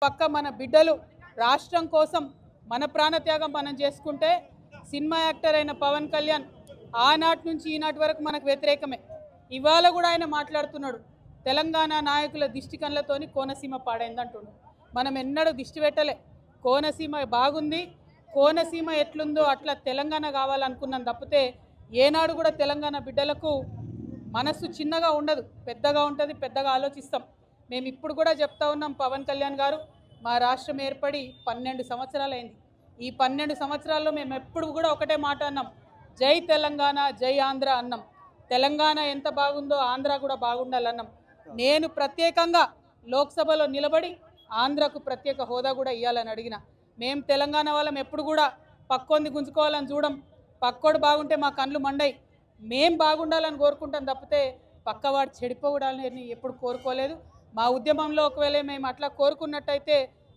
పక్క మన బిడ్డలు రాష్ట్రం కోసం మన ప్రాణత్యాగం మనం చేసుకుంటే సినిమా యాక్టర్ అయిన పవన్ కళ్యాణ్ ఆనాటి నుంచి ఈనాటి వరకు మనకు వ్యతిరేకమే. ఇవాళ కూడా ఆయన మాట్లాడుతున్నాడు, తెలంగాణ నాయకుల దిష్టి కళ్ళతోని కోనసీమ పాడైంది అంటున్నాడు. మనం ఎన్నడూ దిష్టి పెట్టలే. కోనసీమ బాగుంది, కోనసీమ ఎట్లుందో అట్లా తెలంగాణ కావాలనుకున్నాం తప్పితే ఏనాడు కూడా తెలంగాణ బిడ్డలకు మనసు చిన్నగా ఉండదు, పెద్దగా ఉంటుంది, పెద్దగా ఆలోచిస్తాం. మేము ఇప్పుడు కూడా చెప్తా ఉన్నాం, పవన్ కళ్యాణ్ గారు మా రాష్ట్రం ఏర్పడి 12 సంవత్సరాలు అయింది. ఈ 12 సంవత్సరాల్లో మేము ఎప్పుడు కూడా ఒకటే మాట అన్నాం, జై తెలంగాణ జై ఆంధ్ర అన్నాం. తెలంగాణ ఎంత బాగుందో ఆంధ్ర కూడా బాగుండాలన్నాం. నేను ప్రత్యేకంగా లోక్సభలో నిలబడి ఆంధ్రకు ప్రత్యేక హోదా కూడా ఇవ్వాలని అడిగిన. మేము తెలంగాణ వాళ్ళం ఎప్పుడు కూడా పక్కోంది గుంజుకోవాలని చూడం, పక్కోడు బాగుంటే మా కళ్ళు మండయి. మేం బాగుండాలని కోరుకుంటాం తప్పితే పక్కవాడు చెడిపోవడాలని ఎప్పుడు కోరుకోలేదు. మా ఉద్యమంలో ఒకవేళ మేము అట్లా కోరుకున్నట్టయితే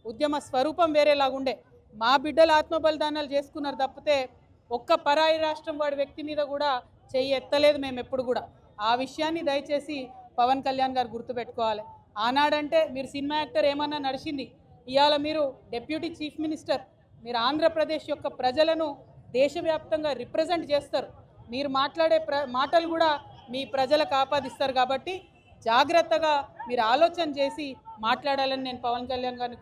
ఉద్యమ స్వరూపం వేరేలాగుండే. మా బిడ్డలు ఆత్మబలిదానాలు చేసుకున్నారు తప్పితే ఒక్క పరాయి రాష్ట్రం వాడి వ్యక్తి మీద కూడా చెయ్యి ఎత్తలేదు మేము ఎప్పుడు కూడా. ఆ విషయాన్ని దయచేసి పవన్ కళ్యాణ్ గారు గుర్తుపెట్టుకోవాలి. ఆనాడంటే మీరు సినిమా యాక్టర్ ఏమన్నా నడిచింది, ఇవాళ మీరు డిప్యూటీ చీఫ్ మినిస్టర్, మీరు ఆంధ్రప్రదేశ్ యొక్క ప్రజలను దేశవ్యాప్తంగా రిప్రజెంట్ చేస్తారు. మీరు మాట్లాడే మాటలు కూడా మీ ప్రజలకు ఆపాదిస్తారు. కాబట్టి జాగ్రత్తగా మీరు ఆలోచన చేసి మాట్లాడాలని నేను పవన్ కళ్యాణ్ గారిని